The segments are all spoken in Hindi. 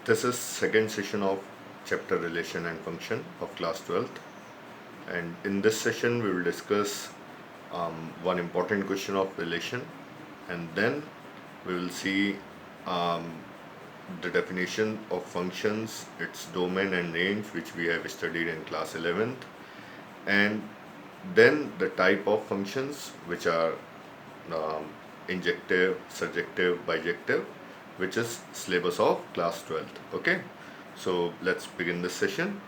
This is second session of chapter relation and function of class 12th, and in this session we will discuss one important question of relation, and then we will see um, the definition of functions, its domain and range, which we have studied in class 11th, and then the type of functions, which are um, injective, surjective, bijective, which is syllabus of class 12th. Okay, so let's begin this session.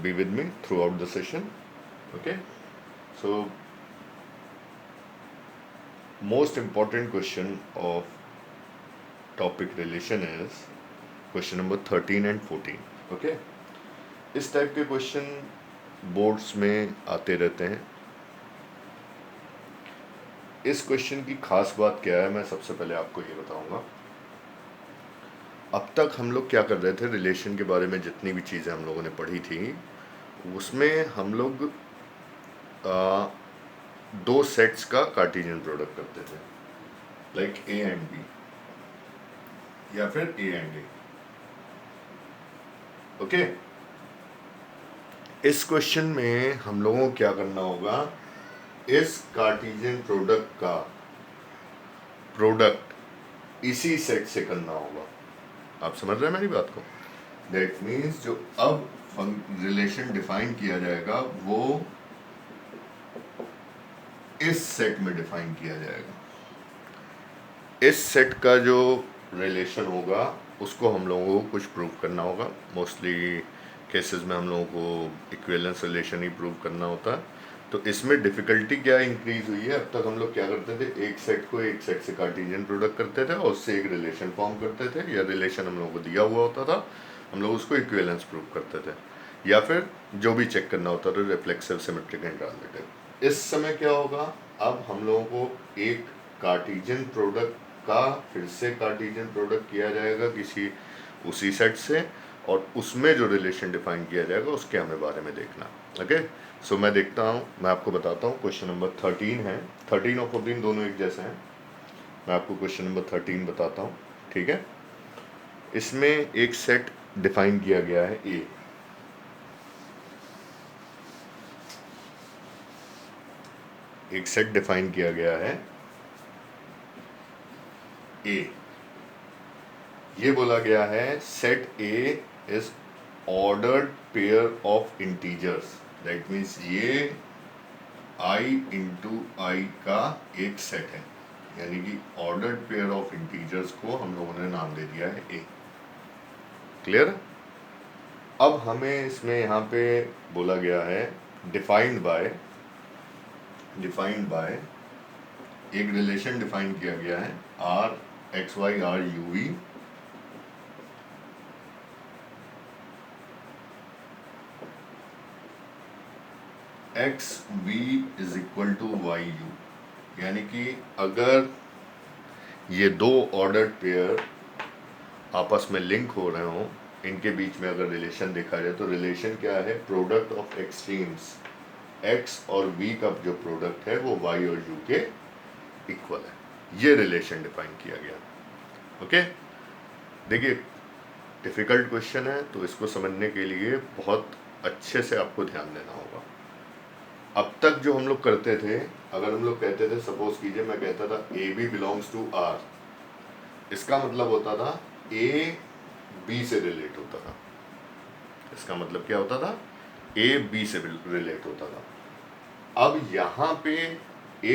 Be with me throughout the session. Okay, so most important question of topic relation is question number 13 and 14. Okay, इस टाइप के क्वेश्चन बोर्ड्स में आते रहते हैं. इस क्वेश्चन की खास बात क्या है, मैं सबसे पहले आपको ये बताऊंगा. अब तक हम लोग क्या कर रहे थे, रिलेशन के बारे में जितनी भी चीज़ें हम लोगों ने पढ़ी थी उसमें हम लोग दो सेट्स का कार्टेशियन प्रोडक्ट करते थे, लाइक ए एंड बी या फिर ए एंड ए. ओके, इस क्वेश्चन में हम लोगों को क्या करना होगा, इस कार्टेशियन प्रोडक्ट का प्रोडक्ट इसी सेट से करना होगा. आप समझ रहे हैं मेरी बात को? दैट मीन्स जो अब रिलेशन डिफाइन किया जाएगा वो इस सेट में डिफाइन किया जाएगा. इस सेट का जो रिलेशन होगा उसको हम लोगों को कुछ प्रूव करना होगा. मोस्टली केसेस में हम लोगों को इक्विवेलेंस रिलेशन ही प्रूव करना होता है. तो इसमें डिफ़िकल्टी क्या इंक्रीज हुई है, अब तक हम लोग क्या करते थे, एक सेट को एक सेट से कार्टेशियन प्रोडक्ट करते थे और उससे एक रिलेशन फॉर्म करते थे, या रिलेशन हम लोगों को दिया हुआ होता था, हम लोग उसको इक्विवेलेंस प्रूव करते थे, या फिर जो भी चेक करना होता था रिफ्लेक्सिव, सिमेट्रिक एंड ट्रांजिटिव. इस समय क्या होगा, अब हम लोगों को एक कार्टेशियन प्रोडक्ट का फिर से कार्टेशियन प्रोडक्ट किया जाएगा किसी उसी सेट से, और उसमें जो रिलेशन डिफाइन किया जाएगा उसके हमें बारे में देखना. ओके, सो मैं देखता हूँ, मैं आपको बताता हूँ. क्वेश्चन नंबर 13 है, 13 और 14 दोनों एक जैसे हैं. मैं आपको क्वेश्चन नंबर 13 बताता हूँ. ठीक है, इसमें एक सेट डिफाइन किया गया है ए. एक सेट डिफाइन किया गया है ए. ये बोला गया है set A is ordered pair of integers. That means ये i इंटू आई का एक सेट है, यानी कि ऑर्डर्ड पेयर ऑफ इंटीजर्स को हम लोगों ने नाम दे दिया है ए. क्लियर? अब हमें इसमें यहाँ पे बोला गया है डिफाइंड बाय एक रिलेशन डिफाइन किया गया है R x y R u v x v is equal to y u. यानी कि अगर ये दो ऑर्डर्ड पेयर आपस में लिंक हो रहे हों, इनके बीच में अगर रिलेशन देखा जाए तो रिलेशन क्या है, प्रोडक्ट ऑफ एक्सट्रीम्स एक्स और वी का जो प्रोडक्ट है वो वाई और यू के इक्वल है. ये रिलेशन डिफाइन किया गया. ओके, देखिए डिफ़िकल्ट क्वेश्चन है, तो इसको समझने के लिए बहुत अच्छे से आपको ध्यान देना होगा. अब तक जो हम लोग करते थे, अगर हम लोग कहते थे, सपोज कीजिए मैं कहता था a b belongs to R, इसका मतलब होता था ए बी से रिलेट होता था. इसका मतलब क्या होता था, ए बी से रिलेट होता था. अब यहाँ पे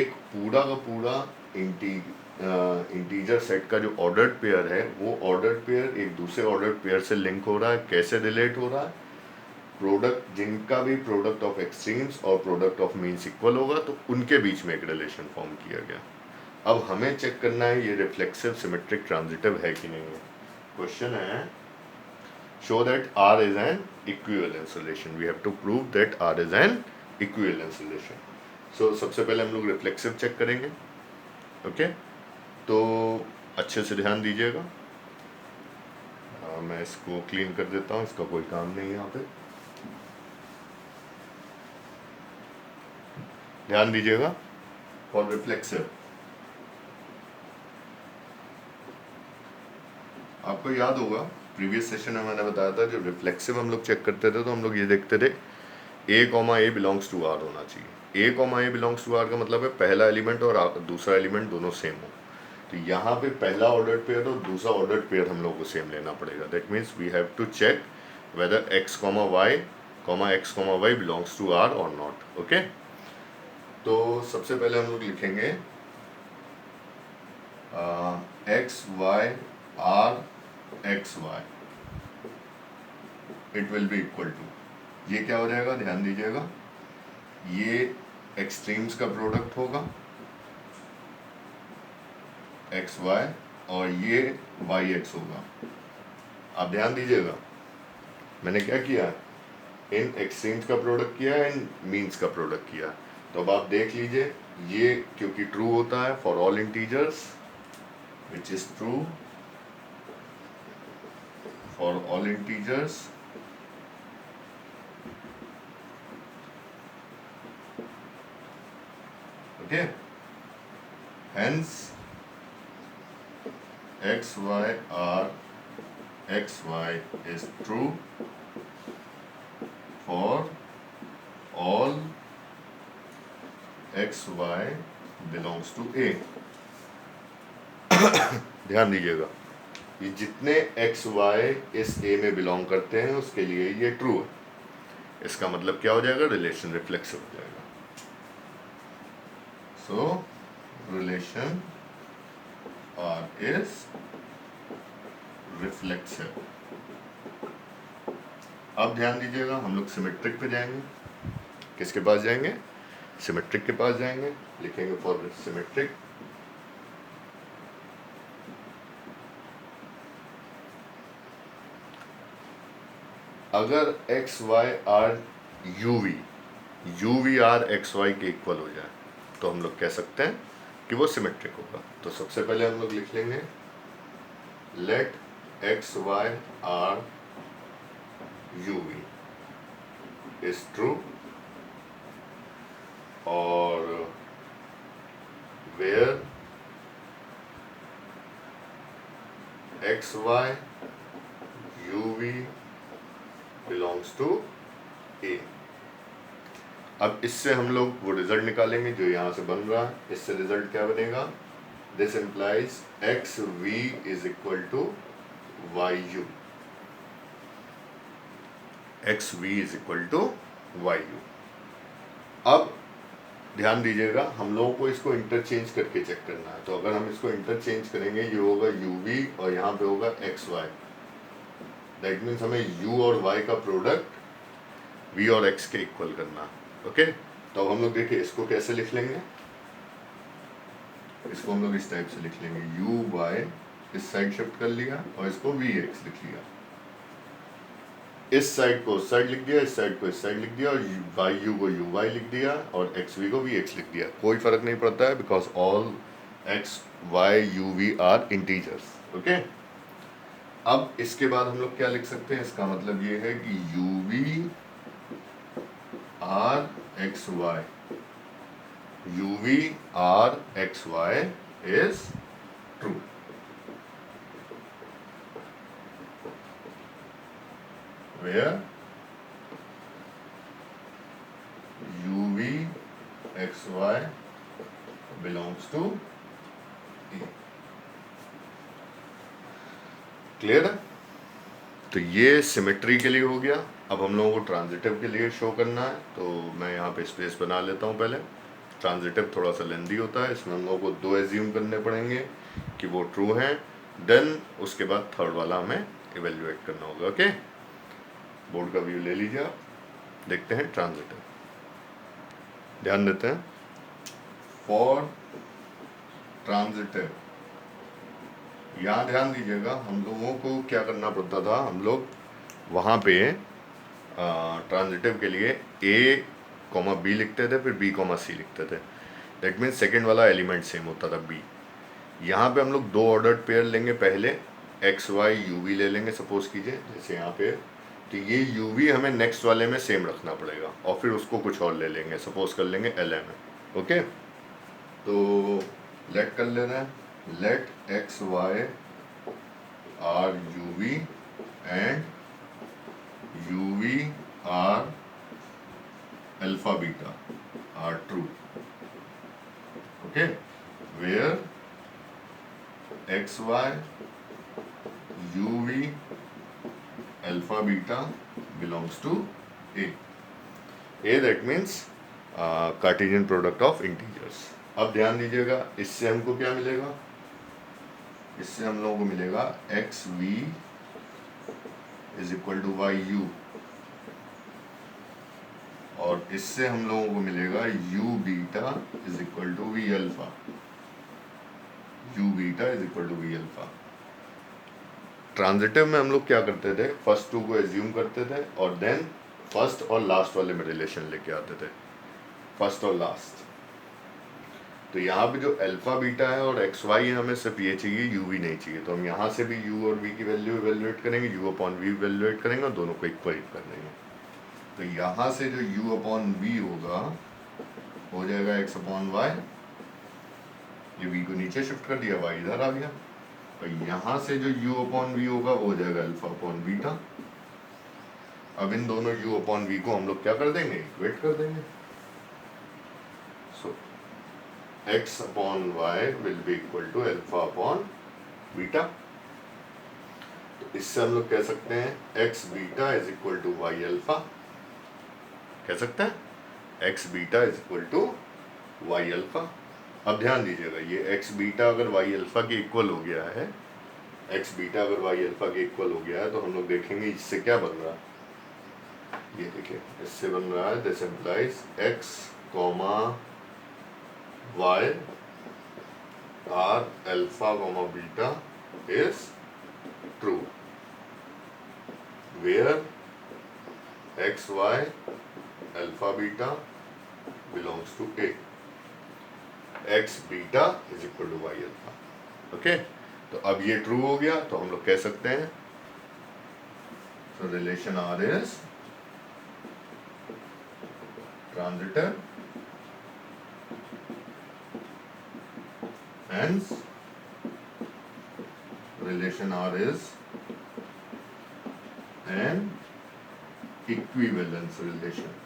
एक पूरा का पूरा इंटीजर सेट का जो ऑर्डर्ड पेयर है, वो ऑर्डर्ड पेयर एक दूसरे ऑर्डर्ड पेयर से लिंक हो रहा है. कैसे रिलेट हो रहा है, प्रोडक्ट जिनका भी प्रोडक्ट ऑफ एक्सट्रीम्स और प्रोडक्ट ऑफ मीन्स इक्वल होगा तो उनके बीच में एक रिलेशन फॉर्म किया गया. अब हमें चेक करना है ये रिफ्लेक्सिव, सिमेट्रिक, ट्रांजिटिव है कि नहीं है. क्वेश्चन है show that R is an equivalence relation. We have to prove that R is an equivalence relation. So सबसे पहले हम लोग रिफ्लेक्सिव चेक करेंगे. ओके, तो अच्छे से ध्यान दीजिएगा. मैं इसको क्लीन कर देता हूँ, इसका कोई काम नहीं है यहाँ पे. ध्यान दीजिएगा. फॉर रिफ्लेक्सिव आपको याद होगा प्रीवियस सेशन में मैंने बताया था जब रिफ्लेक्सिव हम लोग चेक करते थे तो हम लोग ये देखते थे a बिलोंग्स टू r होना चाहिए। a बिलोंग्स टू r का मतलब है पहला एलिमेंट और दूसरा एलिमेंट दोनों सेम हो। तो यहाँ पे पहला ऑर्डर्ड पेयर और दूसरा ऑर्डर्ड पेयर हम लोग को सेम लेना पड़ेगा। That means we have to check whether x, y बिलोंग्स टू r और नॉट। ओके, तो सबसे पहले हम लोग लिखेंगे x y r x y it will be equal to, ये क्या हो जाएगा ध्यान दीजिएगा, ये एक्सट्रीम्स का प्रोडक्ट होगा एक्स वाई और ये वाई एक्स होगा। आप ध्यान दीजिएगा मैंने क्या किया, इन एक्सट्रीम्स का प्रोडक्ट किया, इन मीन्स का प्रोडक्ट किया। तो अब आप देख लीजिए ये क्योंकि ट्रू होता है for all integers which is true for all integers, okay, hence x y r x y is true for all x y belongs to a। ध्यान दीजिएगा ये जितने x y इस a में बिलोंग करते हैं उसके लिए ये ट्रू है। इसका मतलब क्या हो जाएगा, रिलेशन रिफ्लेक्सिव हो जाएगा। So relation R is reflexive। अब ध्यान दीजिएगा हम लोग सिमेट्रिक पे जाएंगे। किसके पास जाएंगे, सिमेट्रिक के पास जाएंगे। लिखेंगे फॉर सिमेट्रिक अगर x y r u v r x y के इक्वल हो जाए तो हम लोग कह सकते हैं कि वो सिमेट्रिक होगा। तो सबसे पहले हम लोग लिख लेंगे let x y R u v is true और where x y u v belongs to A. अब इससे हम लोग वो रिजल्ट निकालेंगे जो यहाँ से बन रहा है। इससे रिजल्ट क्या बनेगा, this implies x v is equal to y u, x v is equal to y u. अब ध्यान दीजिएगा हम लोगों को इसको इंटरचेंज करके चेक करना है। तो अगर हम इसको इंटरचेंज करेंगे ये होगा यू वी और यहाँ पे होगा एक्स वाई। दैट मीन्स हमें यू और वाई का प्रोडक्ट वी और एक्स के इक्वल करना है। ओके, तो अब हम लोग देखिए इसको कैसे लिख लेंगे, इसको हम लोग इस टाइप से लिख लेंगे यू वाई इस साइड शिफ्ट कर लिया और इसको वी एक्स लिख लिया। इस साइड को उस साइड लिख दिया, इस साइड को इस साइड लिख दिया और वाई यू को यू वाई लिख दिया और एक्स वी को वी एक्स लिख दिया। कोई फर्क नहीं पड़ता है because all x y u v are integers. Okay, अब इसके बाद हम लोग क्या लिख सकते हैं, इसका मतलब ये है कि u v R x y, u v R x y is true. Where u v x y belongs to A। Clear है? तो ये सिमेट्री के लिए हो गया। अब हम लोगों को ट्रांजिटिव के लिए शो करना है तो मैं यहाँ पे स्पेस बना लेता हूँ। पहले ट्रांजिटिव थोड़ा सा लेंदी होता है, इसमें हम लोगों को दो एज्यूम करने पड़ेंगे कि वो ट्रू हैं, देन उसके बाद थर्ड वाला हमें इवेल्युएट करना होगा। ओके, बोर्ड का व्यू ले लीजिए आप, देखते हैं ट्रांजिटिव। ध्यान देते हैं फॉर ट्रांजिटिव, यहाँ ध्यान दीजिएगा हम लोगों को क्या करना पड़ता था, हम लोग वहाँ पे ट्रांजिटिव के लिए a कॉमा बी लिखते थे, फिर b कॉमा सी लिखते थे। दैट मीन्स सेकेंड वाला एलिमेंट सेम होता था b। यहाँ पे हम लोग दो ऑर्डर्ड पेयर लेंगे, पहले एक्स वाई यू वी ले लेंगे सपोज कीजिए जैसे यहाँ पे, तो ये यू वी हमें नेक्स्ट वाले में सेम रखना पड़ेगा और फिर उसको कुछ और ले लेंगे, सपोज कर लेंगे एल एम। ओके, तो लेट कर लेना है let x y are UV and UV are alpha beta are true. Okay, where XY UV alpha beta belongs to A. A that means Cartesian product of integers. अब ध्यान दीजिएगा, इससे हमको क्या मिलेगा, इससे हम लोगों को मिलेगा x v is equal to y u, और इससे हम लोगों को मिलेगा u beta is equal to v alpha, u beta is equal to v alpha. Transitive में हम लोग क्या करते थे, फर्स्ट टू को एज्यूम करते थे और देन फर्स्ट और लास्ट वाले में रिलेशन लेके आते थे, फर्स्ट और लास्ट। तो यहाँ पे जो अल्फा बीटा है और एक्स वाई है, हमें सिर्फ ये चाहिए, यू वी नहीं चाहिए। तो हम यहाँ से भी यू और वी की वैल्यू इवेल्युएट करेंगे, यू अपॉन वी इवेल्युएट करेंगे और दोनों को इक्वल कर देंगे। तो यहाँ से जो u अपॉन वी होगा हो जाएगा x अपॉन वाई, ये v को नीचे शिफ्ट कर दिया, y इधर आ गया। और यहाँ से जो u अपॉन वी होगा वो हो जाएगा अल्फा अपॉन बीटा। अब इन दोनों u अपॉन वी को हम लोग क्या कर देंगे, इक्वेट कर देंगे। So x upon y will be equal to alpha upon beta. तो इससे हम लोग कह सकते हैं x beta is equal to y alpha, कह सकते हैं x beta is equal to y alpha. अब ध्यान दीजिएगा, ये x बीटा अगर y अल्फा के इक्वल हो गया है, x बीटा अगर y अल्फा के इक्वल हो गया है, तो हम लोग देखेंगे इससे क्या बन रहा है। ये देखिए, इससे बन रहा है this implies x comma y R alpha comma beta is true, where x y alpha beta belongs to A, x beta is equal to y alpha. Okay, तो अब ये ट्रू हो गया, तो हम लोग कह सकते हैं so relation R is transitive, hence relation R is an equivalence relation.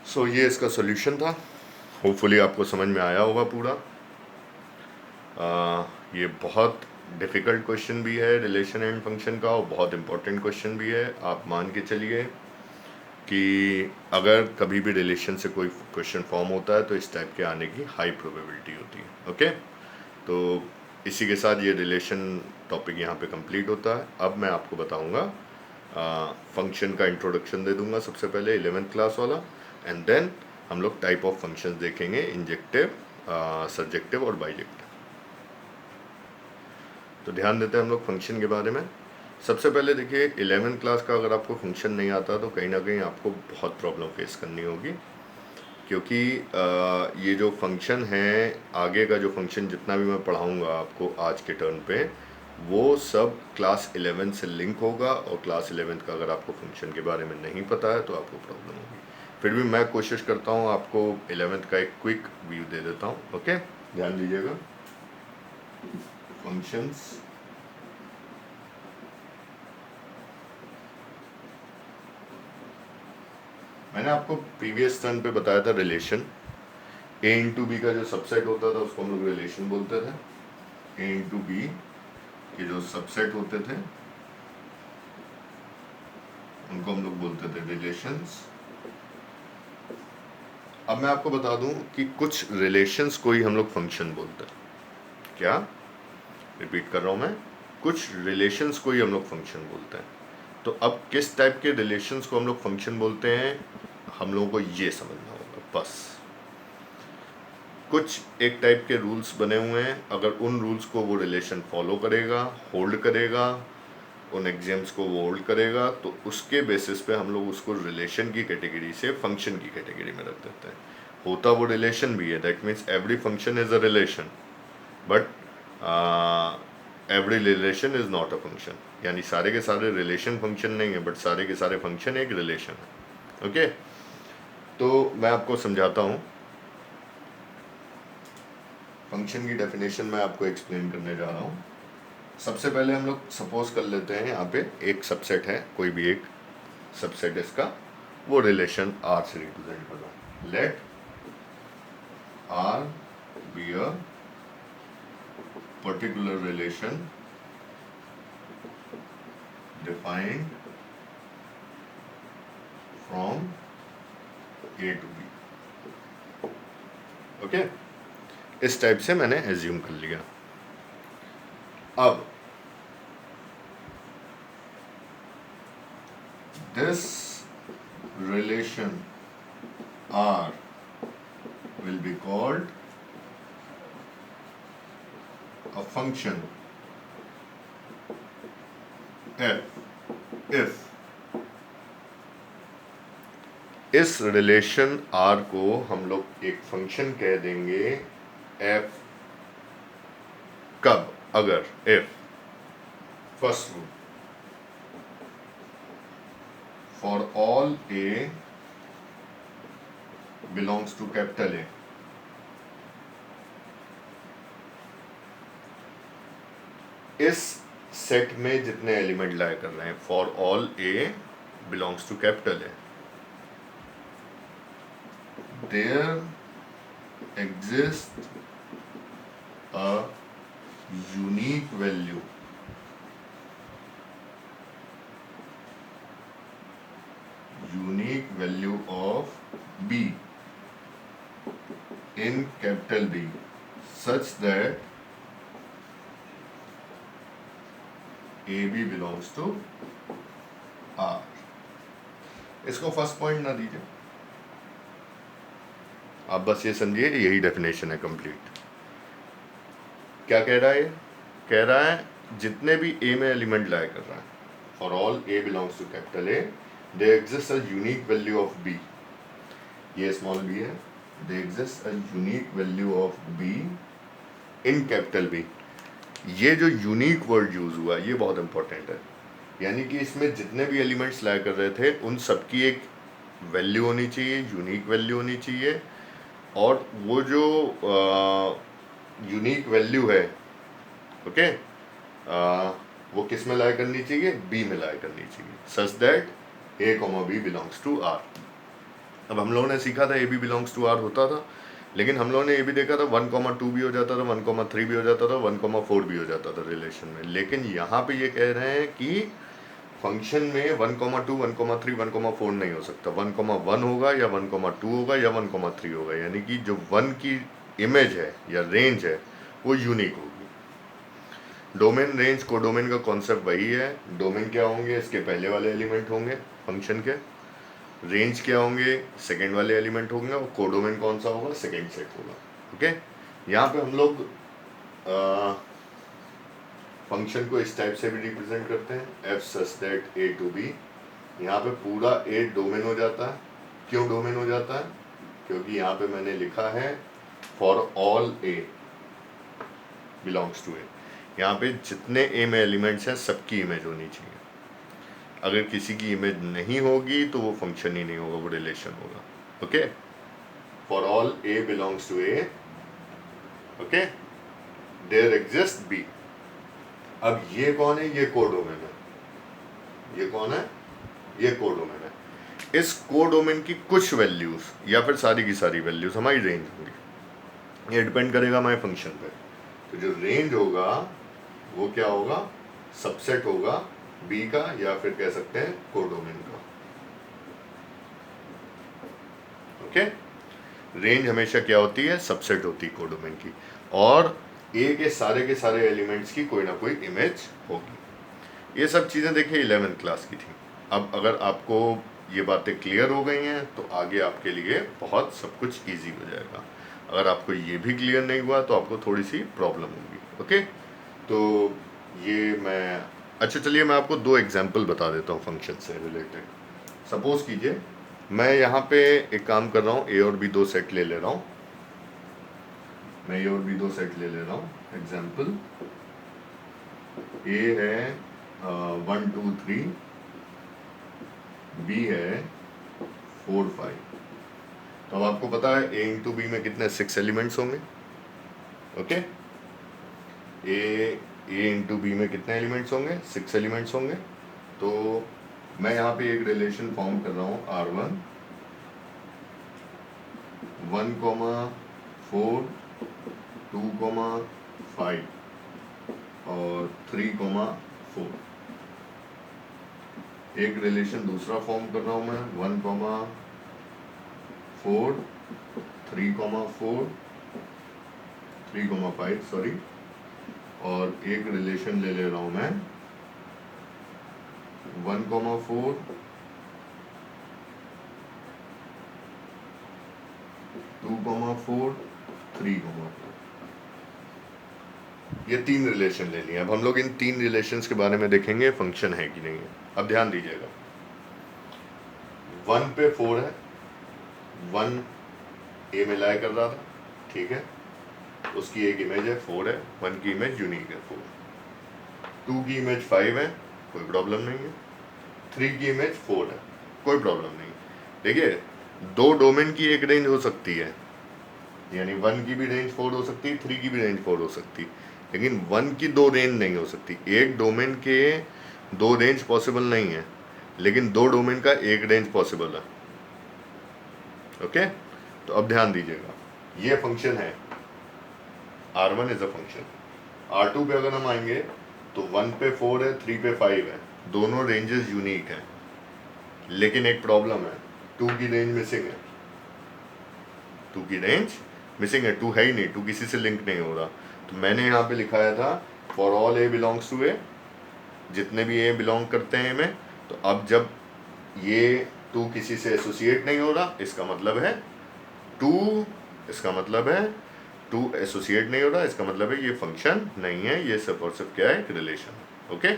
सो ये इसका सॉल्यूशन था। होपफुली आपको समझ में आया होगा पूरा। ये बहुत डिफ़िकल्ट क्वेश्चन भी है रिलेशन एंड फंक्शन का, और बहुत इम्पोर्टेंट क्वेश्चन भी है। आप मान के चलिए कि अगर कभी भी रिलेशन से कोई क्वेश्चन फॉर्म होता है तो इस टाइप के आने की हाई प्रोबेबिलिटी होती है। ओके, तो इसी के साथ ये रिलेशन टॉपिक यहाँ पे कंप्लीट होता है। अब मैं आपको बताऊँगा फंक्शन का इंट्रोडक्शन दे दूँगा सबसे पहले 11th क्लास वाला, एंड देन हम लोग टाइप ऑफ फंक्शंस देखेंगे, इंजेक्टिव, सर्जेक्टिव और बाइजेक्टिव। तो ध्यान देते हैं हम लोग फंक्शन के बारे में। सबसे पहले देखिए, 11th क्लास का अगर आपको फंक्शन नहीं आता तो कहीं ना कहीं आपको बहुत प्रॉब्लम फेस करनी होगी, क्योंकि ये जो फंक्शन है, आगे का जो फंक्शन जितना भी मैं पढ़ाऊँगा आपको आज के टर्न पे, वो सब क्लास 11 से लिंक होगा, और क्लास 11 का अगर आपको फंक्शन के बारे में नहीं पता है तो आपको प्रॉब्लम होगी। फिर भी मैं कोशिश करता हूँ आपको 11th का एक क्विक व्यू दे देता हूँ। ओके, ध्यान दीजिएगा। फंक्शंस, मैंने आपको प्रीवियस टर्न पे बताया था रिलेशन। ए इंटू बी का जो सबसेट होता था उसको हम लोग रिलेशन बोलते थे। ए इंटू बी के जो सबसेट होते थे उनको हम लोग बोलते थे रिलेशंस। अब मैं आपको बता दूं कि कुछ रिलेशंस को ही हम लोग फंक्शन बोलते हैं। क्या, रिपीट कर रहा हूं मैं, कुछ रिलेशंस को ही हम लोग फंक्शन बोलते हैं। तो अब किस टाइप के रिलेशंस को हम लोग फंक्शन बोलते हैं, हम लोगों को ये समझना होगा बस। कुछ एक टाइप के रूल्स बने हुए हैं, अगर उन रूल्स को वो रिलेशन फॉलो करेगा, होल्ड करेगा, उन एग्जाम्स को वो होल्ड करेगा, तो उसके बेसिस पे हम लोग उसको रिलेशन की कैटेगरी से फंक्शन की कैटेगरी में रख देते हैं। होता वो रिलेशन भी है, that means every function is a relation, but every relation is not a function, यानी सारे के सारे रिलेशन फंक्शन नहीं है, बट सारे के सारे फंक्शन एक रिलेशन है। ओके, तो मैं आपको समझाता हूँ। फंक्शन की डेफिनेशन मैं आपको एक्सप्लेन करने जा रहा हूँ। सबसे पहले हम लोग सपोज कर लेते हैं यहाँ पे एक सबसेट है, कोई भी एक सबसेट इसका, वो रिलेशन आर से रिप्रेजेंट कर रहा है। Let R be a particular relation defined from A to B. Okay, इस टाइप से मैंने एज्यूम कर लिया। अब this relation R will be called a function f if इस रिलेशन R को हम लोग एक फंक्शन कह देंगे f, कब, अगर, if first rule for all A belongs to capital A, इस सेट में जितने एलिमेंट लाया कर रहे हैं, for all A belongs to capital A, there exists a unique value of B in capital B such that AB belongs to R। इसको फर्स्ट पॉइंट ना दीजिए, आप बस ये समझिए यही डेफिनेशन है कंप्लीट। क्या कह रहा है? कह रहा है जितने भी A में एलिमेंट लाया कर रहा है, for all A belongs to capital A, there exists a unique value of B, ये स्मॉल b है, there exists a unique value of B in capital B। ये जो यूनिक वर्ड यूज हुआ ये बहुत इंपॉर्टेंट है, यानी कि इसमें जितने भी एलिमेंट्स लाया कर रहे थे उन सबकी एक वैल्यू होनी चाहिए, यूनिक वैल्यू होनी चाहिए, और वो जो यूनिक वैल्यू है, ओके, वो किस में लाया करनी चाहिए? बी में लाया करनी चाहिए, such that A, B belongs to R। अब हम लोगों ने सीखा था A, B belongs to R होता था, लेकिन हम लोगों ने ये भी देखा था 1, 2 भी हो जाता था, 1, 3 भी हो जाता था, 1, 4 भी हो जाता था रिलेशन में। लेकिन यहाँ पे ये कह रहे हैं कि फंक्शन में 1, 2, 1, 3, 1, 4 नहीं हो सकता, 1, 1 होगा या 1, 2 होगा या 1, 3 होगा, यानी कि जो 1 की इमेज है या रेंज है वो यूनिक होगी। डोमेन, रेंज, कोडोमेन का कॉन्सेप्ट वही है। डोमेन क्या होंगे? इसके पहले वाले एलिमेंट होंगे फंक्शन के। रेंज क्या होंगे? सेकंड वाले एलिमेंट होंगे। और कोडोमेन कौन सा होगा? सेकंड सेट होगा। ओके, यहाँ पे हम लोग फंक्शन को इस टाइप से भी रिप्रेजेंट करते हैं, f such that A to B. यहाँ पे पूरा ए डोमेन हो जाता है। क्यों डोमेन हो जाता है? क्योंकि यहाँ पे मैंने लिखा है for all a belongs to A. यहाँ पे जितने ए में एलिमेंट्स हैं सबकी इमेज होनी चाहिए। अगर किसी की इमेज नहीं होगी तो वो फंक्शन ही नहीं होगा, वो रिलेशन होगा। Okay, for all a belongs to A, okay, there exist b. अब ये कौन है? ये कोडोमेन है। ये कौन है? ये कोडोमेन है। इस कोडोमेन की कुछ वैल्यूज या फिर सारी की सारी वैल्यूज हमारी रेंज होंगी। ये डिपेंड करेगा हमारे फंक्शन पे। तो जो रेंज होगा वो क्या होगा? सबसेट होगा बी का, या फिर कह सकते हैं कोडोमेन का। ओके, रेंज हमेशा क्या होती है? सबसेट होती है कोडोमेन की, और ए के सारे एलिमेंट्स की कोई ना कोई इमेज होगी। ये सब चीज़ें देखिए 11th क्लास की थी। अब अगर आपको ये बातें क्लियर हो गई हैं तो आगे आपके लिए बहुत सब कुछ इजी हो जाएगा। अगर आपको ये भी क्लियर नहीं हुआ तो आपको थोड़ी सी प्रॉब्लम होगी। ओके, तो ये मैं, अच्छा चलिए मैं आपको 2 एग्जाम्पल बता देता हूँ फंक्शन से रिलेटेड। सपोज कीजिए मैं यहाँ पे एक काम कर रहा हूँ, ए और बी 2 सेट ले रहा हूँ। मैं ए और बी 2 सेट ले रहा हूँ। एग्जाम्पल, ए है 1 2 3, बी है 4 5। तो अब आपको पता है ए इंटू बी में कितने 6 एलिमेंट्स होंगे। ओके, ए इंटू बी में कितने एलिमेंट्स होंगे, 6 एलिमेंट्स होंगे। तो मैं यहाँ पे एक रिलेशन फॉर्म कर रहा हूँ R1 1,4 2,5 और 3,4। एक रिलेशन दूसरा फॉर्म कर रहा हूँ मैं 1,4 3,4 3,5 सॉरी, और एक रिलेशन ले रहा हूँ मैं 1,4 2,4 3,4। ये 3 रिलेशन ले लिए। अब हम लोग इन 3 रिलेशंस के बारे में देखेंगे फंक्शन है कि नहीं है। अब ध्यान दीजिएगा, 1 पे 4 है, 1 ए में लाया कर रहा था, ठीक है, उसकी एक इमेज है 4 है, 1 की इमेज यूनिक है 4, 2 की इमेज 5 है, कोई प्रॉब्लम नहीं है, 3 की इमेज 4 है, कोई प्रॉब्लम नहीं। देखिए, दो डोमेन की एक रेंज हो सकती है, यानी 1 की भी रेंज 4 हो सकती है, 3 की भी रेंज 4 हो सकती है, लेकिन 1 की दो रेंज नहीं हो सकती। एक डोमेन के दो रेंज पॉसिबल नहीं है, लेकिन दो डोमेन का एक रेंज पॉसिबल है। ओके, तो अब ध्यान दीजिएगा, ये फंक्शन है R1 is a function. R2 पे अगर हम आएंगे तो 1 पे 4 है, 3 पे 5 है, दोनों रेंजेस यूनिक हैं, लेकिन एक प्रॉब्लम है, 2 की रेंज मिसिंग है, 2 की रेंज मिसिंग है, 2 है ही नहीं, 2 किसी से लिंक नहीं हो रहा। तो मैंने यहाँ पे लिखाया था for all a belongs to A, जितने भी ए बिलोंग करते हैं में, तो अब जब ये 2 किसी से एसोसिएट नहीं हो रहा, इसका मतलब है 2, इसका मतलब है 2 एसोसिएट नहीं हो रहा, इसका मतलब है ये फंक्शन नहीं है, ये सिर्फ और सिर्फ क्या है, एक रिलेशन है। ओके,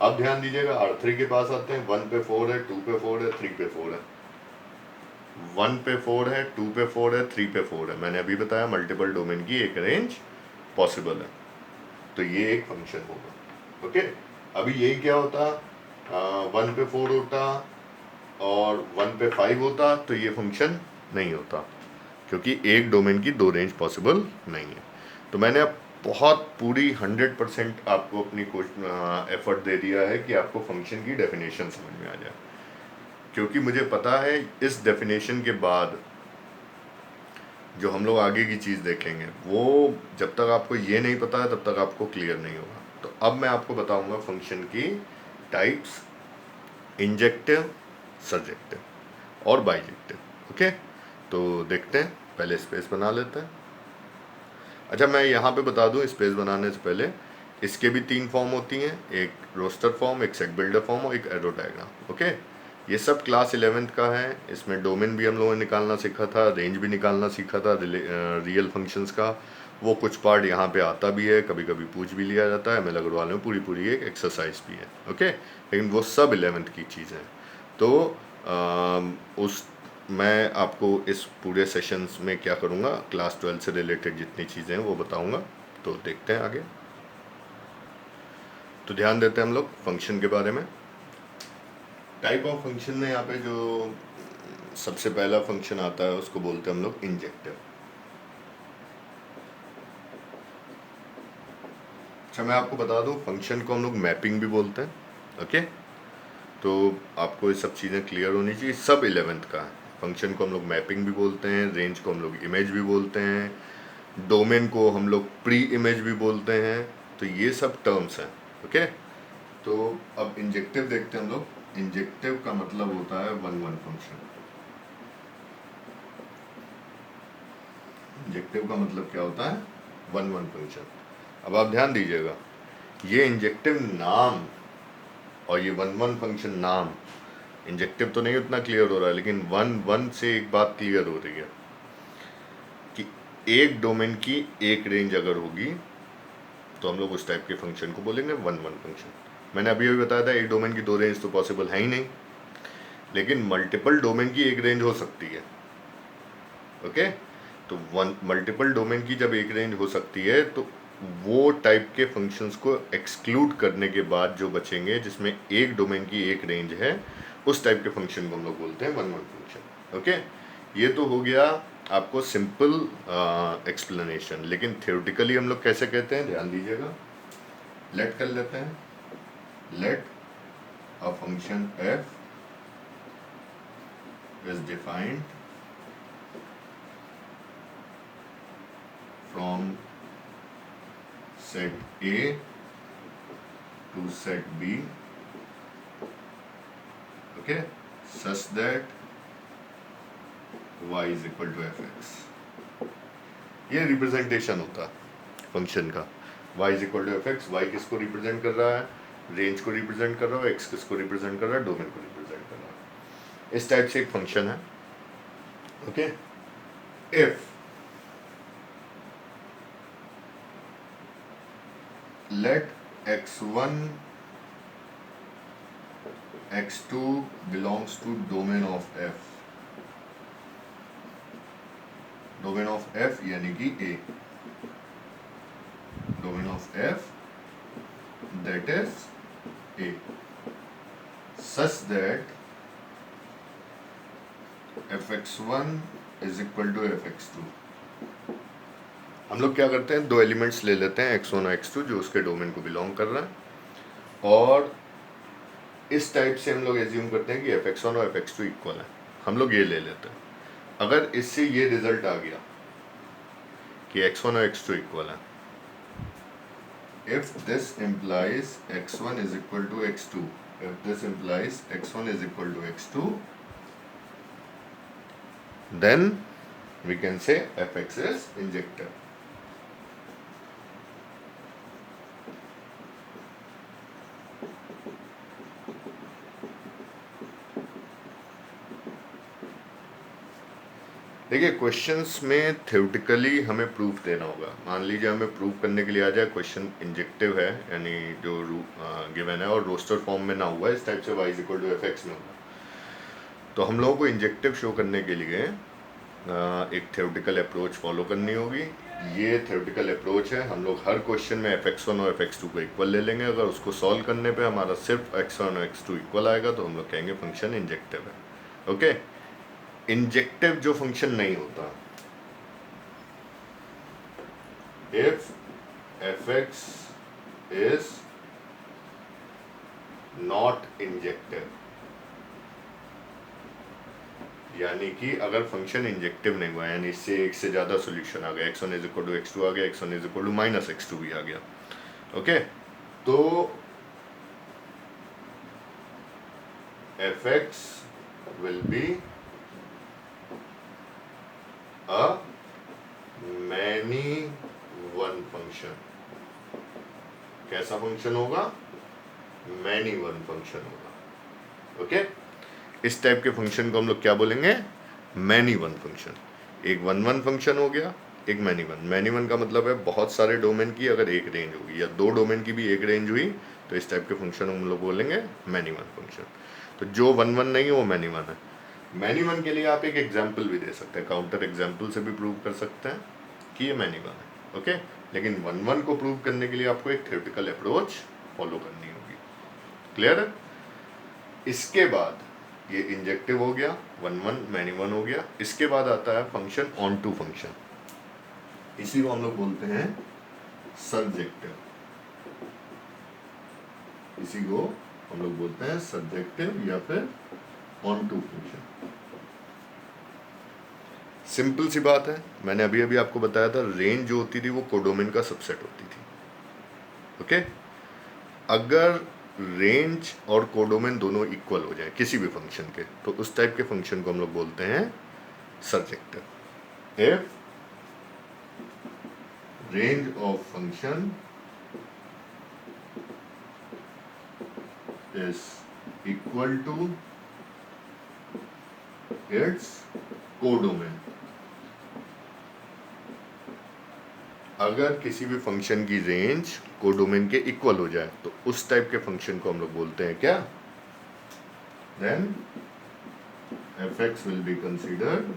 अब ध्यान दीजिएगा, R3 के पास आते हैं। 1 पे 4 है, 2 पे 4 है, 3 पे 4 है, 1 पे 4 है, 2 पे 4 है, 3 पे 4 है। मैंने अभी बताया मल्टीपल डोमेन की एक रेंज पॉसिबल है, तो ये एक फंक्शन होगा। ओके, अभी यही क्या होता, 1 पे 4 होता और 1 पे 5 होता, तो ये फंक्शन नहीं होता, क्योंकि एक डोमेन की दो रेंज पॉसिबल नहीं है। तो मैंने अब बहुत पूरी 100% आपको अपनी एफर्ट दे दिया है कि आपको फंक्शन की डेफिनेशन समझ में आ जाए, क्योंकि मुझे पता है इस डेफिनेशन के बाद जो हम लोग आगे की चीज़ देखेंगे, वो जब तक आपको ये नहीं पता है तब तक आपको क्लियर नहीं होगा। तो अब मैं आपको बताऊंगा फंक्शन की टाइप्स, इंजेक्टिव, सर्जेक्टिव और बाइजेक्टिव। ओके, तो देखते हैं, पहले स्पेस बना लेते हैं। अच्छा, मैं यहाँ पे बता दूँ स्पेस बनाने से पहले, इसके भी 3 फॉर्म होती हैं, एक रोस्टर फॉर्म, एक सेट बिल्डर फॉर्म और एक एरो डायग्राम। ओके, ये सब क्लास 11th का है। इसमें डोमेन भी हम लोगों ने निकालना सीखा था, रेंज भी निकालना सीखा था, रियल फंक्शंस का। वो कुछ पार्ट यहाँ पे आता भी है, कभी कभी पूछ भी लिया जाता है, मैं लगवाने में पूरी पूरी एक एक्सरसाइज भी है। ओके, लेकिन वो सब 11th की चीज़ें हैं। तो उस मैं आपको इस पूरे सेशंस में क्या करूँगा, क्लास 12 से रिलेटेड जितनी चीज़ें हैं वो बताऊँगा। तो देखते हैं आगे। तो ध्यान देते हैं हम लोग फंक्शन के बारे में। टाइप ऑफ फंक्शन में यहाँ पे जो सबसे पहला फंक्शन आता है उसको बोलते हैं हम लोग इंजेक्टिव। अच्छा, मैं आपको बता दूँ फंक्शन को हम लोग मैपिंग भी बोलते हैं। ओके, तो आपको ये सब चीज़ें क्लियर होनी चाहिए, सब 11th का है। फंक्शन को हम लोग मैपिंग भी बोलते हैं, रेंज को हम लोग इमेज भी बोलते हैं, डोमेन को हम लोग प्री इमेज भी बोलते हैं। तो ये सब टर्म्स हैं। ओके, तो अब इंजेक्टिव देखते हैं हम लोग। इंजेक्टिव का मतलब होता है वन वन फंक्शन। इंजेक्टिव का मतलब क्या होता है, वन वन फंक्शन। अब आप ध्यान दीजिएगा, ये इंजेक्टिव नाम और ये वन वन फंक्शन नाम, इंजेक्टिव तो नहीं उतना क्लियर हो रहा है, लेकिन वन वन से एक बात क्लियर हो रही है कि एक डोमेन की एक रेंज अगर होगी तो हम लोग उस टाइप के फंक्शन को बोलेंगे वन वन फंक्शन। मैंने अभी अभी बताया था एक डोमेन की दो रेंज तो पॉसिबल है ही नहीं, लेकिन मल्टीपल डोमेन की एक रेंज हो सकती है। ओके, तो वन मल्टीपल डोमेन की जब एक रेंज हो सकती है तो वो टाइप के फंक्शंस को एक्सक्लूड करने के बाद जो बचेंगे जिसमें एक डोमेन की एक रेंज है, उस टाइप के फंक्शन को हम लोग बोलते हैं वन वन फंक्शन। ओके, ये तो हो गया आपको सिंपल एक्सप्लेनेशन। लेकिन थ्योरेटिकली हम लोग कैसे कहते हैं, ध्यान दीजिएगा। लेट कर लेते हैं, let a function f is defined from set A to set B, okay, such that y is equal to fx। ये रिप्रेजेंटेशन होता है फंक्शन का। y is equal to fx, y किसको रिप्रेजेंट कर रहा है, रेंज को रिप्रेजेंट कर रहा है, x किसको रिप्रेजेंट कर रहा है, डोमेन को रिप्रेजेंट कर रहा है। इस टाइप से एक फंक्शन है। Okay, if let x1 x2 belongs to domain of f, domain of f यानी कि a, domain of f that is a, such that fx1 is equal to fx2। हम लोग क्या करते हैं, दो एलिमेंट्स ले लेते हैं x1 और x2 जो उसके डोमेन को बिलोंग कर रहा है, और इस टाइप से हम लोग एज्यूम करते हैं कि fx1 और fx2 इक्वल है। हम लोग ये ले लेते हैं। अगर इससे ये रिजल्ट आ गया कि x1 और x2 इक्वल है, if this implies x1 is equal to x2, if this implies x1 is equal to x2, then we can say fx is injective। देखिए, क्वेश्चंस में थ्योरेटिकली हमें प्रूफ देना होगा। मान लीजिए हमें प्रूफ करने के लिए आ जाए क्वेश्चन इंजेक्टिव है, यानी जो गिवन है और रोस्टर फॉर्म में ना हुआ, इस टाइप से y is equal to f x में होगा, तो हम लोगों को इंजेक्टिव शो करने के लिए एक थ्योरेटिकल अप्रोच फॉलो करनी होगी। ये थ्योरेटिकल अप्रोच है। हम लोग हर क्वेश्चन में fx1 और fx2 को इक्वल ले लेंगे। अगर उसको सॉल्व करने पे हमारा सिर्फ x1 और x2 इक्वल आएगा तो हम लोग कहेंगे फंक्शन इंजेक्टिव है। ओके, इंजेक्टिव जो फंक्शन नहीं होता, if fx is not injective, यानी कि अगर फंक्शन इंजेक्टिव नहीं हुआ, यानी इससे एक से ज़्यादा सोल्यूशन आ गया, x1 is equal to x2 आ गया, x1 is equal to minus x2 भी आ गया। ओके, तो fx will be a many one function. कैसा फंक्शन होगा, मैनी वन फंक्शन होगा। ओके, इस टाइप के फंक्शन को हम लोग क्या बोलेंगे, मैनी वन फंक्शन। एक वन वन फंक्शन हो गया, एक मैनी वन। मैनी वन का मतलब है बहुत सारे डोमेन की अगर एक रेंज होगी, या दो डोमेन की भी एक रेंज हुई, तो इस टाइप के फंक्शन हम लोग बोलेंगे मैनी वन फंक्शन। तो जो वन वन नहीं है वो मैनी वन है। मैनी वन के लिए आप एक एग्जाम्पल भी दे सकते हैं, काउंटर एग्जाम्पल से भी प्रूव कर सकते हैं कि ये मैनी वन है। ओके, लेकिन वन वन को प्रूव करने के लिए आपको एक थ्योरेटिकल अप्रोच फॉलो करनी होगी। क्लियर है? इसके बाद ये इंजेक्टिव हो गया, वन वन मैनी वन हो गया। इसके बाद आता है फंक्शन ऑन टू फंक्शन। इसी को हम लोग बोलते हैं सर्जेक्टिव। इसी को हम लोग बोलते हैं सर्जेक्टिव या फिर ऑन टू फंक्शन। सिंपल सी बात है, मैंने अभी अभी आपको बताया था, रेंज जो होती थी वो कोडोमेन का सबसेट होती थी। ओके, अगर रेंज और कोडोमेन दोनों इक्वल हो जाए किसी भी फंक्शन के, तो उस टाइप के फंक्शन को हम लोग बोलते हैं surjective. If range of function is equal to its codomain. अगर किसी भी फंक्शन की रेंज कोडोमेन के इक्वल हो जाए तो उस टाइप के फंक्शन को हम लोग बोलते हैं क्या, then fx will be considered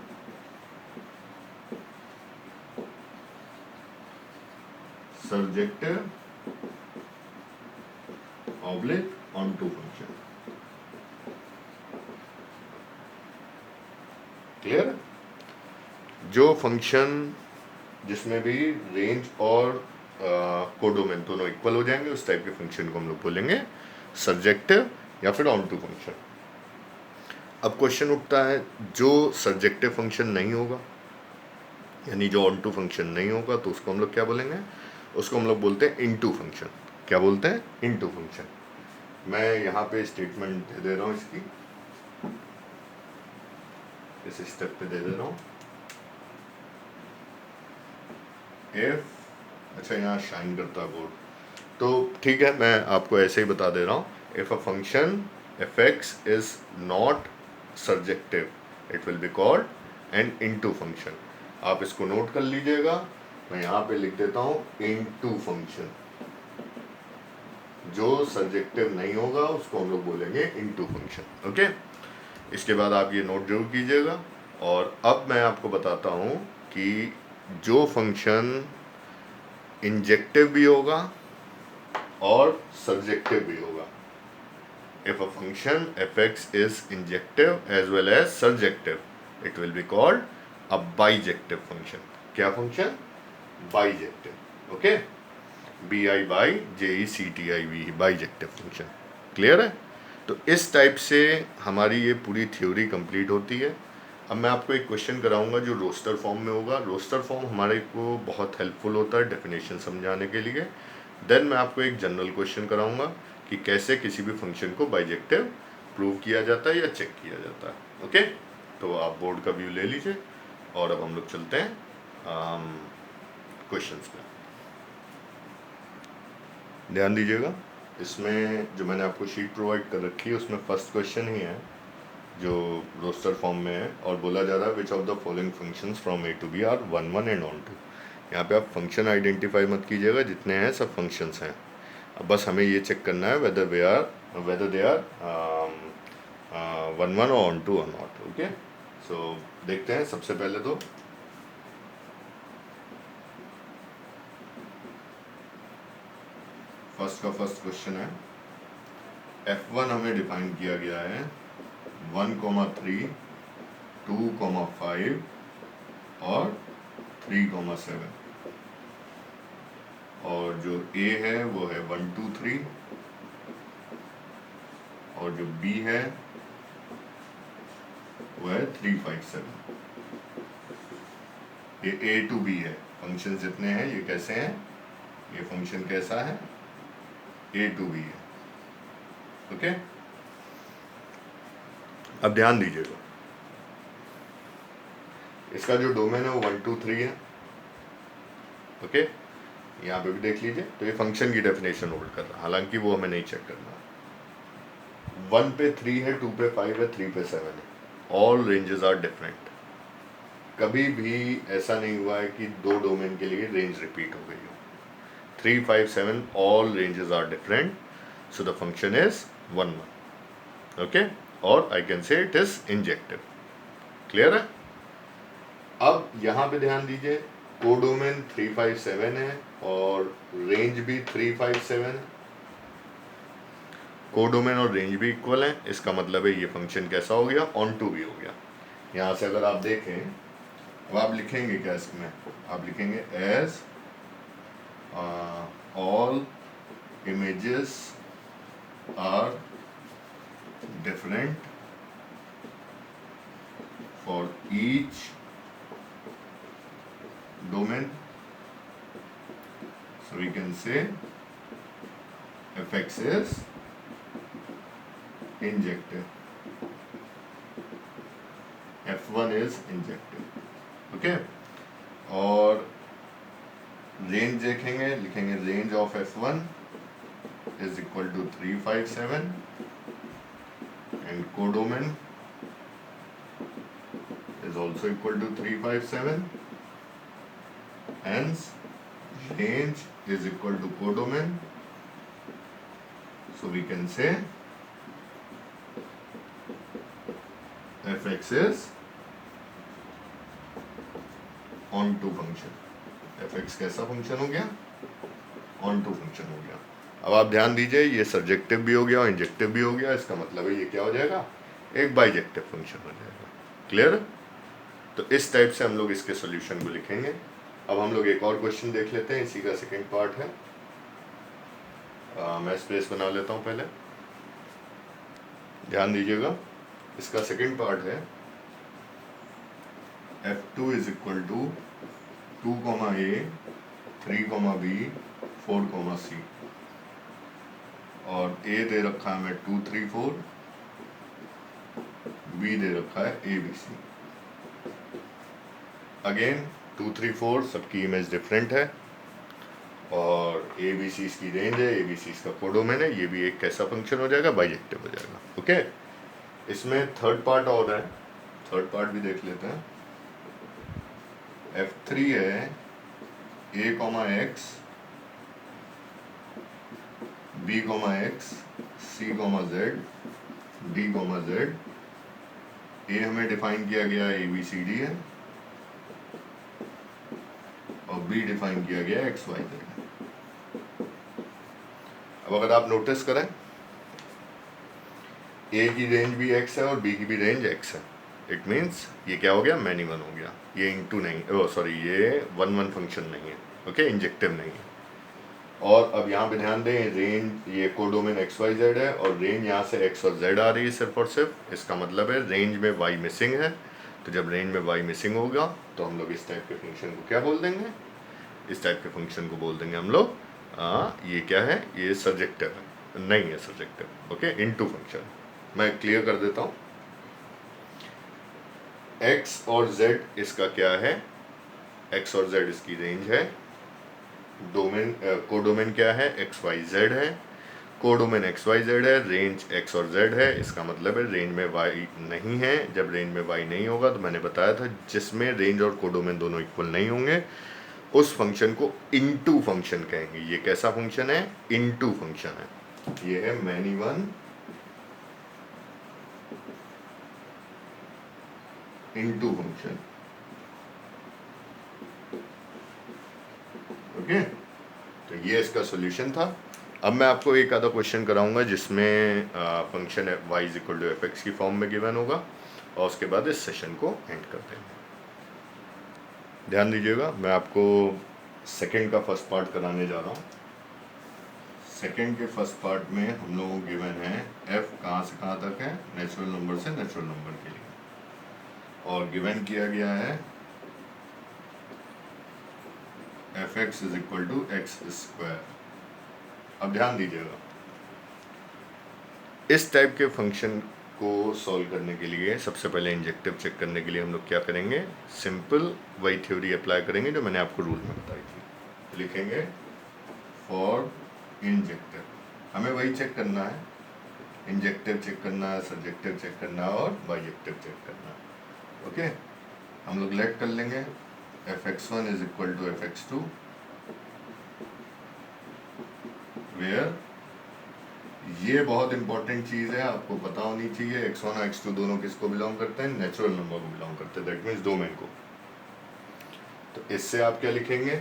surjective oblique onto function. Clear? जो फंक्शन जिसमें भी रेंज और कोडोमेन दोनों इक्वल हो जाएंगे उस टाइप के फंक्शन को हम लोग बोलेंगे सर्जेक्टिव या फिर ऑन टू फंक्शन। अब क्वेश्चन उठता है जो सर्जेक्टिव फंक्शन नहीं होगा यानी जो ऑन टू फंक्शन नहीं होगा तो उसको हम लोग क्या बोलेंगे? उसको हम लोग बोलते हैं इनटू फंक्शन। क्या बोलते हैं? Into function. मैं यहाँ पे स्टेटमेंट दे रहा हूँ इसकी, इस स्टेप पे दे रहा हूँ। इफ, अच्छा यहाँ शाइन करता है बोर्ड, तो ठीक है मैं आपको ऐसे ही बता दे रहा हूँ। If a function f x is not surjective it will be called an into function. आप इसको नोट कर लीजिएगा, मैं यहाँ पे लिख देता हूँ इनटू फंक्शन। जो सर्जेक्टिव नहीं होगा उसको हम लोग बोलेंगे इनटू फंक्शन। ओके, इसके बाद आप ये नोट जरूर कीजिएगा। और अब मैं आपको बताता हूँ कि जो फंक्शन इंजेक्टिव भी होगा और सर्जेक्टिव भी होगा। If a function f x is injective as well as surjective it will be called a bijective function. क्या function? Bijective. Okay, BIJECTIV, bijective function. Clear है? तो इस टाइप से हमारी ये पूरी थ्योरी कंप्लीट होती है। अब मैं आपको एक क्वेश्चन कराऊंगा जो रोस्टर फॉर्म में होगा। रोस्टर फॉर्म हमारे को बहुत हेल्पफुल होता है डेफिनेशन समझाने के लिए। देन मैं आपको एक जनरल क्वेश्चन कराऊंगा कि कैसे किसी भी फंक्शन को बाइजेक्टिव प्रूव किया जाता है या चेक किया जाता है। ओके, तो आप बोर्ड का व्यू ले लीजिए और अब हम लोग चलते हैं क्वेश्चंस पे। ध्यान दीजिएगा, इसमें जो मैंने आपको शीट प्रोवाइड कर रखी है उसमें फर्स्ट क्वेश्चन ही है जो रोस्टर फॉर्म में है और बोला जा रहा है which of the following functions from A to B are 1 1 and onto. यहाँ पे आप फंक्शन आइडेंटिफाई मत कीजिएगा, जितने हैं सब फंक्शंस हैं। अब बस हमें ये चेक करना है वेदर दे आर 1 1 और ऑन टू और नॉट। ओके, सो देखते हैं। सबसे पहले तो फर्स्ट क्वेश्चन है, F1 हमें डिफाइन किया गया है 1,3, 2,5 और 3,7 और जो A है वो है 1 2 3 और जो B है वो है 3 5 7। ये A to B है। फंक्शन जितने हैं ये कैसे हैं? ये फंक्शन कैसा है? A to B है। ओके, अब ध्यान दीजिएगा, इसका जो डोमेन है वो 1 2 3 है। ओके, यहाँ पे भी देख लीजिए। तो ये फंक्शन की डेफिनेशन होल्ड कर रहा है, हालांकि वो हमें नहीं चेक करना। 1 पे 3 है, 2 पे 5 है, 3 पे 7 है। All ranges are different. कभी भी ऐसा नहीं हुआ है कि दो डोमेन के लिए रेंज रिपीट हो गई हो। 3 5 7 all ranges are different, so the function is 1 1। okay, or I can say it is injective। Clear है? अब यहाँ पे ध्यान दीजिए, कोडोमेन 3 5 7 है और रेंज भी 3 5 7 है। कोडोमेन और रेंज भी इक्वल है, इसका मतलब है ये फंक्शन कैसा हो गया? ऑन टू भी हो गया। यहाँ से अगर आप देखें, अब आप लिखेंगे क्या इसमें? आप लिखेंगे as all images are different for each domain, so we can say fx is injective, f1 is injective। okay, और रेंज देखेंगे, लिखेंगे range of f1 is equal to 3 5 7 and codomain is also equal to 3 5 7, hence range is equal to codomain, so we can say fx is on to function। fx कैसा फंक्शन हो गया? ऑन टू फंक्शन हो गया। अब आप ध्यान दीजिए, ये सब्जेक्टिव भी हो गया और इंजेक्टिव भी हो गया, इसका मतलब है ये क्या हो जाएगा, एक बाइजेक्टिव फंक्शन हो जाएगा। क्लियर? तो इस टाइप से हम लोग इसके सॉल्यूशन को लिखेंगे। अब हम लोग एक और क्वेश्चन देख लेते हैं, इसी का सेकंड पार्ट है। मैं स्पेस बना लेता हूँ पहले, ध्यान दीजिएगा। इसका सेकंड पार्ट है F2 is equal to 2, A 3, B 4, C, और A दे रखा है मैं 2, 3, 4, B दे रखा है ABC। अगेन 2, 3, 4 सबकी इमेज डिफरेंट है और ABC की रेंज है, ABC का कोडोमेन है। ये भी एक कैसा फंक्शन हो जाएगा, बाइजेक्टिव हो जाएगा। ओके, इसमें थर्ड पार्ट और है, थर्ड पार्ट भी देख लेते हैं। F3 है A, X B, X C, Z D, Z। A हमें डिफाइन किया गया ABCD है और B डिफाइन किया गया XYZ है। अब अगर आप नोटिस करें, A की रेंज भी X है और B की भी रेंज X है। इट मीन्स ये क्या हो गया, मैनी वन हो गया। ये इंटू नहीं, ओ सॉरी, ये 1 फंक्शन नहीं है। ओके, इंजेक्टिव नहीं है। और अब यहाँ पे ध्यान दें, रेंज ये कोडोमेन XYZ है और रेंज यहाँ से X और Z आ रही है सिर्फ और सिर्फ। इसका मतलब है रेंज में Y मिसिंग है। तो जब रेंज में Y मिसिंग होगा तो हम लोग इस टाइप के फंक्शन को क्या बोल देंगे, इस टाइप के फंक्शन को बोल देंगे हम लोग ये क्या है, ये सब्जेक्टिव है, नहीं है सब्जेक्टिव। Okay, into function. मैं क्लियर कर देता हूँ। X और Z इसका क्या है, X और Z इसकी रेंज है। डोमेन कोडोमेन क्या है, XYZ है। कोडोमेन XYZ है, रेंज X और Z है। इसका मतलब है रेंज में Y नहीं है। जब रेंज में Y नहीं होगा तो मैंने बताया था, जिसमें रेंज और कोडोमेन दोनों इक्वल नहीं होंगे उस फंक्शन को इनटू फंक्शन कहेंगे। ये कैसा फंक्शन है, इनटू फंक्शन है। ये है many one into function. Okay, तो ये इसका सॉल्यूशन था। अब मैं आपको एक आधा क्वेश्चन कराऊंगा जिसमें function y is equal to fx की फॉर्म में गिवन होगा और उसके बाद इस सेशन को एंड कर देंगे। ध्यान दीजिएगा, मैं आपको सेकंड का फर्स्ट पार्ट कराने जा रहा हूँ। सेकंड के फर्स्ट पार्ट में हम लोगों को गिवन है f कहाँ से कहाँ तक है, नेचुरल नंबर से नेचुरल नंबर के लिए, और गिवन किया गया है fx is equal to x square. अब ध्यान दीजिएगा, इस टाइप के फंक्शन को सॉल्व करने के लिए सबसे पहले इंजेक्टिव चेक करने के लिए हम लोग क्या करेंगे, सिंपल वही थ्योरी अप्लाई करेंगे जो मैंने आपको रूल में बताई थी। लिखेंगे फॉर इंजेक्टिव, हमें वही चेक करना है, इंजेक्टिव चेक करना है, सब्जेक्टिव चेक करना है और बाइजेक्टिव चेक करना है। ओके, हम लोग लेट कर लेंगे fx1 is equal to fx2 where, ये बहुत इंपॉर्टेंट चीज़ है, आपको पता होनी चाहिए। x1 और x2 दोनों किसको बिलोंग करते हैं, नेचुरल नंबर को बिलोंग करते हैं, दैट मीन्स डोमेन को। तो इससे आप क्या लिखेंगे,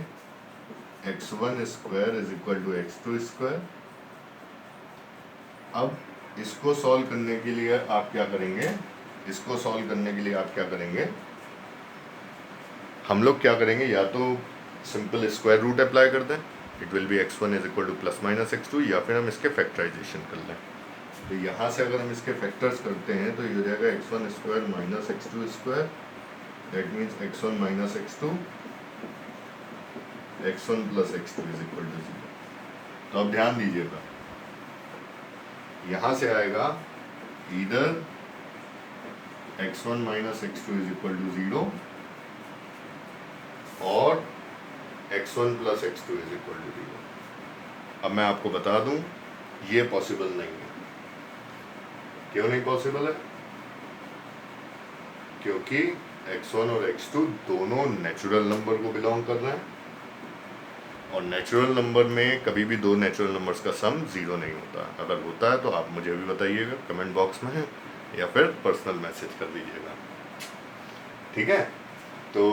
x1 square is equal to x2 square. अब इसको सॉल्व करने के लिए आप क्या करेंगे, इसको सॉल्व करने के लिए आप क्या करेंगे, हम लोग क्या करेंगे, या तो सिंपल स्क्वायर रूट अप्लाई कर दें, it will B x1 is equal two plus minus x2, या फिर हम इसके फैक्टराइजेशन कर लें। तो यहाँ से अगर हम इसके फैक्टर्स करते हैं तो ये हो जाएगा x1 square minus x2 square, that means x1 minus x2, x1 plus x2 is equal to 0। तो अब ध्यान दीजिएगा, यहाँ से आएगा इधर x1 minus x2 is equal to 0 और x1 plus x2 is equal to 0। अब मैं आपको बता दूं, ये पॉसिबल नहीं है। क्यों नहीं पॉसिबल है, क्योंकि x1 और x2 दोनों नेचुरल नंबर को बिलोंग कर रहे हैं और नेचुरल नंबर में कभी भी दो नेचुरल नंबर्स का सम 0 नहीं होता। अगर होता है तो आप मुझे भी बताइएगा कमेंट बॉक्स में, या फिर पर्सनल मैसेज कर दीजिएगा, ठीक है। तो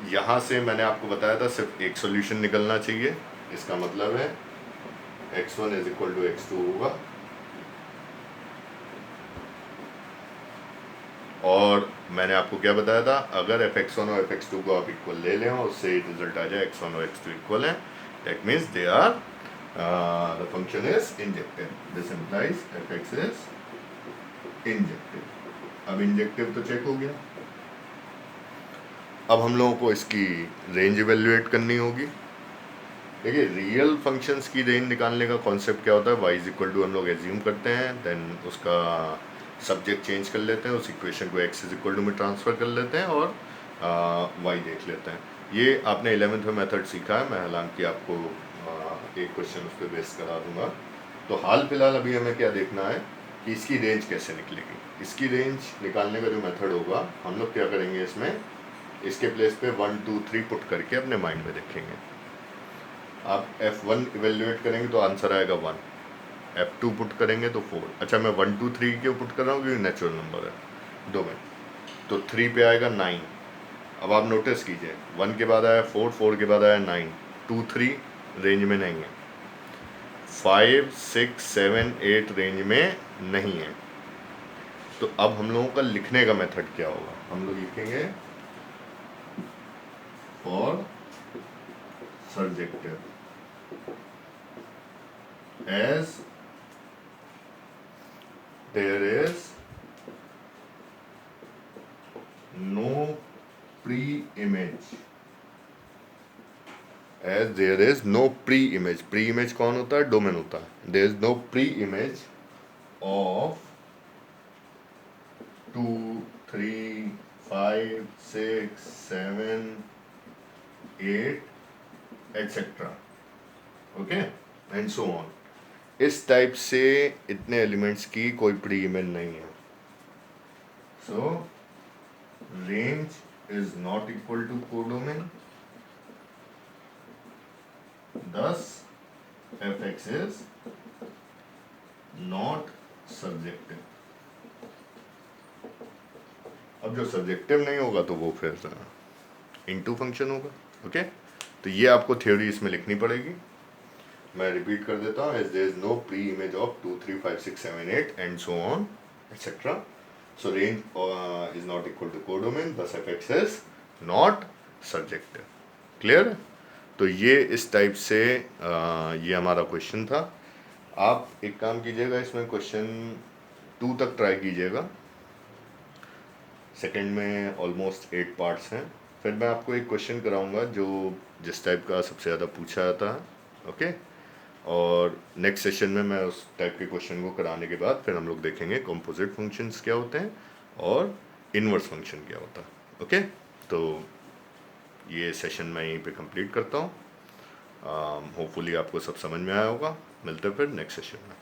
यहाँ से मैंने आपको बताया था सिर्फ एक सॉल्यूशन निकलना चाहिए, इसका मतलब है x1 is equal to x2 होगा, और मैंने आपको क्या बताया था, अगर fx1 और fx2 को आप इक्वल ले लें और उससे रिजल्ट आ जाए x1 और x2 इक्वल है, that means they are the function is injective, this implies fx is injective. अब इंजेक्टिव तो चेक हो गया, अब हम लोगों को इसकी रेंज इवेल्युएट करनी होगी। देखिए रियल फंक्शंस की रेंज निकालने का कॉन्सेप्ट क्या होता है, y इज इक्वल टू हम लोग एज्यूम करते हैं, देन उसका सब्जेक्ट चेंज कर लेते हैं, उस इक्वेशन को x इज इक्वल टू में ट्रांसफ़र कर लेते हैं और y देख लेते हैं। ये आपने 11th में मेथड सीखा है, मैं हालांकि आपको एक क्वेश्चन उस पर बेस करा दूंगा। तो हाल फिलहाल अभी हमें क्या देखना है कि इसकी रेंज कैसे निकलेगी। इसकी रेंज निकालने का जो मेथड होगा, हम लोग क्या करेंगे, इसमें इसके प्लेस पे 1 2 3 पुट करके अपने माइंड में देखेंगे। आप f1 इवेल्युएट करेंगे तो आंसर आएगा 1, f2 पुट करेंगे तो 4। अच्छा मैं 1 2 3 के पुट कर रहा हूँ क्योंकि नेचुरल नंबर है दो में, तो 3 पे आएगा 9। अब आप नोटिस कीजिए 1 के बाद आया 4, 4 के बाद आया 9, 2 3 रेंज में नहीं है, 5 6 7 8 रेंज में नहीं है। तो अब हम लोगों का लिखने का मेथड क्या होगा, हम लोग लिखेंगे for surjective as there is no pre-image, as there is no pre-image, pre-image कौन होता है, डोमेन होता है, there is no pre-image of 2 3 5 6 7 8 etc. Okay and so on. इस टाइप से इतने एलिमेंट्स की कोई प्री इमेज नहीं है, so range is not equal to codomain, thus fx is not subjective। अब जो सब्जेक्टिव नहीं होगा तो वो फिर इनटू फंक्शन होगा। ओके तो ये आपको थ्योरी इसमें लिखनी पड़ेगी, मैं रिपीट कर देता हूँ, as there is no preimage of 2 3 5 6 7 8 and so on et cetera, so range is not equal to codomain, thus fx is not subjective। Clear है? तो ये इस टाइप से ये हमारा क्वेश्चन था। आप एक काम कीजिएगा, इसमें क्वेश्चन 2 तक ट्राई कीजिएगा, सेकंड में ऑलमोस्ट 8 पार्ट्स हैं। फिर मैं आपको एक क्वेश्चन कराऊंगा जो जिस टाइप का सबसे ज़्यादा पूछा जाता है। ओके और नेक्स्ट सेशन में मैं उस टाइप के क्वेश्चन को कराने के बाद फिर हम लोग देखेंगे कंपोजिट फंक्शंस क्या होते हैं और इनवर्स फंक्शन क्या होता है। ओके तो ये सेशन मैं यहीं पे कंप्लीट करता हूँ। होपफुली आपको सब समझ में आया होगा। मिलते हैं फिर नेक्स्ट सेशन में।